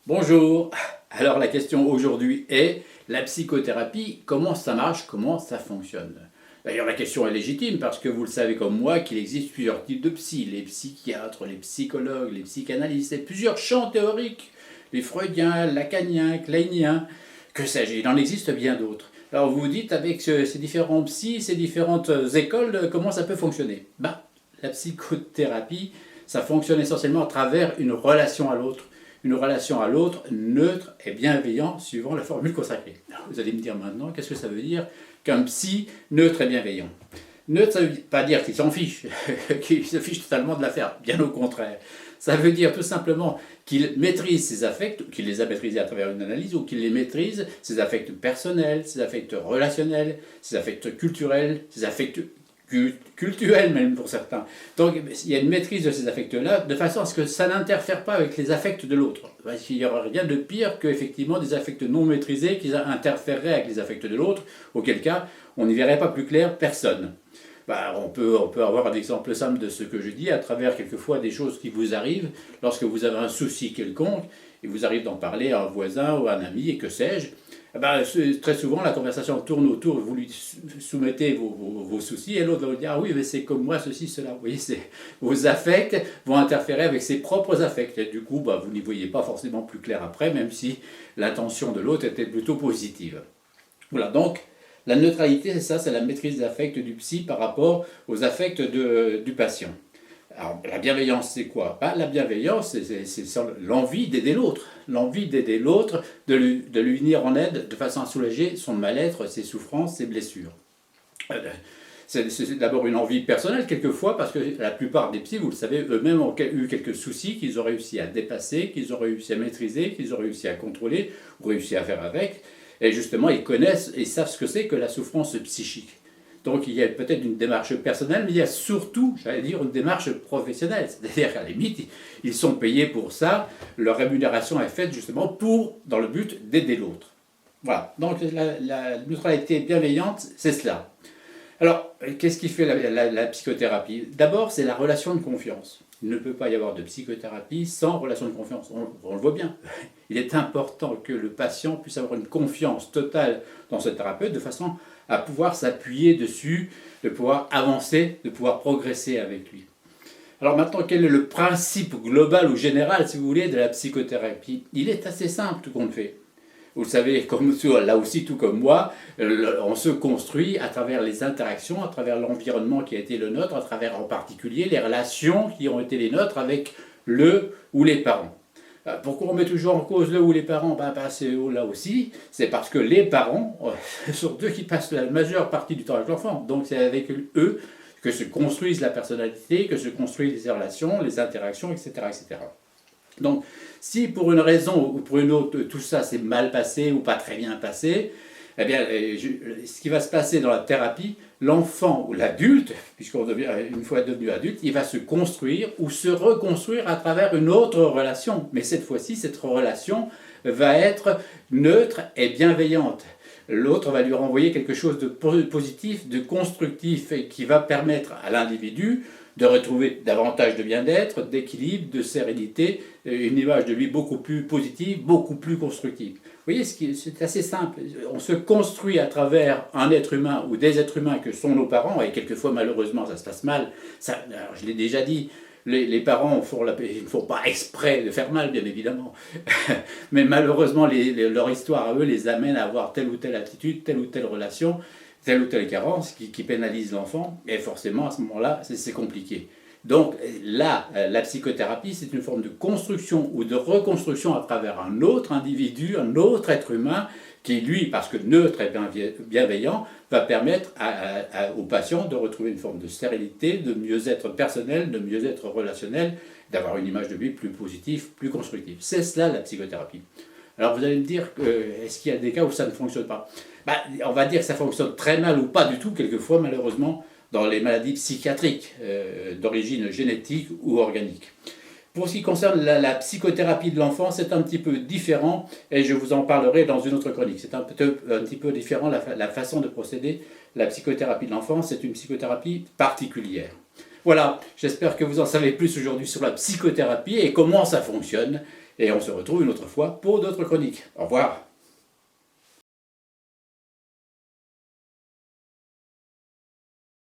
Bonjour. Alors la question aujourd'hui est, la psychothérapie, comment ça marche, comment ça fonctionne? D'ailleurs la question est légitime parce que vous le savez comme moi qu'il existe plusieurs types de psy, les psychiatres, les psychologues, les psychanalystes, et plusieurs champs théoriques, les freudiens, lacaniens, kleiniens, que sais-je, il en existe bien d'autres. Alors vous vous dites avec ces différents psys, ces différentes écoles, comment ça peut fonctionner? La psychothérapie, ça fonctionne essentiellement à travers une relation à l'autre neutre et bienveillante suivant la formule consacrée. Vous allez me dire maintenant, qu'est-ce que ça veut dire qu'un psy neutre et bienveillant? Neutre, ça ne veut pas dire qu'il s'en fiche, qu'il se fiche totalement de l'affaire, bien au contraire. Ça veut dire tout simplement qu'il maîtrise ses affects, qu'il les a maîtrisés à travers une analyse, ou qu'il les maîtrise, ses affects personnels, ses affects relationnels, ses affects culturels, ses affects cultuels même pour certains. Donc il y a une maîtrise de ces affects-là, de façon à ce que ça n'interfère pas avec les affects de l'autre. Il n'y aurait rien de pire qu'effectivement des affects non maîtrisés qui interféreraient avec les affects de l'autre, auquel cas on n'y verrait pas plus clair personne. On peut avoir un exemple simple de ce que je dis à travers quelquefois des choses qui vous arrivent lorsque vous avez un souci quelconque et vous arrive d'en parler à un voisin ou à un ami et que sais-je. Très souvent la conversation tourne autour, vous lui soumettez vos soucis et l'autre va vous dire ah oui mais c'est comme moi ceci, cela. Vous voyez, vos affects vont interférer avec ses propres affects et du coup vous n'y voyez pas forcément plus clair après même si l'intention de l'autre était plutôt positive. Voilà, donc la neutralité, c'est ça, c'est la maîtrise des affects du psy par rapport aux affects du patient. Alors, la bienveillance, c'est quoi? La bienveillance, c'est l'envie d'aider l'autre. L'envie d'aider l'autre, de lui venir en aide de façon à soulager son mal-être, ses souffrances, ses blessures. C'est d'abord une envie personnelle, quelquefois, parce que la plupart des psys, vous le savez, eux-mêmes ont eu quelques soucis qu'ils ont réussi à dépasser, qu'ils ont réussi à maîtriser, qu'ils ont réussi à contrôler, ou réussi à faire avec. Et justement, ils connaissent et savent ce que c'est que la souffrance psychique. Donc il y a peut-être une démarche personnelle, mais il y a surtout, j'allais dire, une démarche professionnelle. C'est-à-dire qu'à la limite, ils sont payés pour ça, leur rémunération est faite justement dans le but d'aider l'autre. Voilà, donc la neutralité bienveillante, c'est cela. Alors, qu'est-ce qui fait la psychothérapie? D'abord, c'est la relation de confiance. Il ne peut pas y avoir de psychothérapie sans relation de confiance. On le voit bien. Il est important que le patient puisse avoir une confiance totale dans ce thérapeute de façon à pouvoir s'appuyer dessus, de pouvoir avancer, de pouvoir progresser avec lui. Alors maintenant, quel est le principe global ou général, si vous voulez, de la psychothérapie? Il est assez simple tout compte fait. Vous le savez, là aussi, tout comme moi, on se construit à travers les interactions, à travers l'environnement qui a été le nôtre, à travers en particulier les relations qui ont été les nôtres avec le ou les parents. Pourquoi on met toujours en cause le ou les parents? C'est là aussi, c'est parce que les parents sont eux qui passent la majeure partie du temps avec l'enfant. Donc c'est avec eux que se construisent la personnalité, que se construisent les relations, les interactions, etc. etc. Donc, si pour une raison ou pour une autre, tout ça s'est mal passé ou pas très bien passé, eh bien, ce qui va se passer dans la thérapie, l'enfant ou l'adulte, une fois devenu adulte, il va se construire ou se reconstruire à travers une autre relation. Mais cette fois-ci, cette relation va être neutre et bienveillante. L'autre va lui renvoyer quelque chose de positif, de constructif, et qui va permettre à l'individu de retrouver davantage de bien-être, d'équilibre, de sérénité, une image de lui beaucoup plus positive, beaucoup plus constructive. Vous voyez, c'est assez simple. On se construit à travers un être humain ou des êtres humains que sont nos parents, et quelquefois malheureusement ça se passe mal. Alors, je l'ai déjà dit, les parents ils ne font pas exprès de faire mal, bien évidemment. Mais malheureusement, leur histoire à eux les amène à avoir telle ou telle attitude, telle ou telle relation, telle ou telle carence qui pénalise l'enfant, et forcément à ce moment-là, c'est compliqué. Donc là, la psychothérapie, c'est une forme de construction ou de reconstruction à travers un autre individu, un autre être humain, qui lui, parce que neutre et bienveillant, va permettre au patient de retrouver une forme de sérénité, de mieux-être personnel, de mieux-être relationnel, d'avoir une image de lui plus positive, plus constructive. C'est cela la psychothérapie. Alors vous allez me dire, est-ce qu'il y a des cas où ça ne fonctionne pas? On va dire que ça fonctionne très mal ou pas du tout, quelquefois malheureusement, dans les maladies psychiatriques d'origine génétique ou organique. Pour ce qui concerne la psychothérapie de l'enfant, c'est un petit peu différent et je vous en parlerai dans une autre chronique. C'est un petit peu différent la façon de procéder. La psychothérapie de l'enfant, c'est une psychothérapie particulière. Voilà, j'espère que vous en savez plus aujourd'hui sur la psychothérapie et comment ça fonctionne. Et on se retrouve une autre fois pour d'autres chroniques. Au revoir.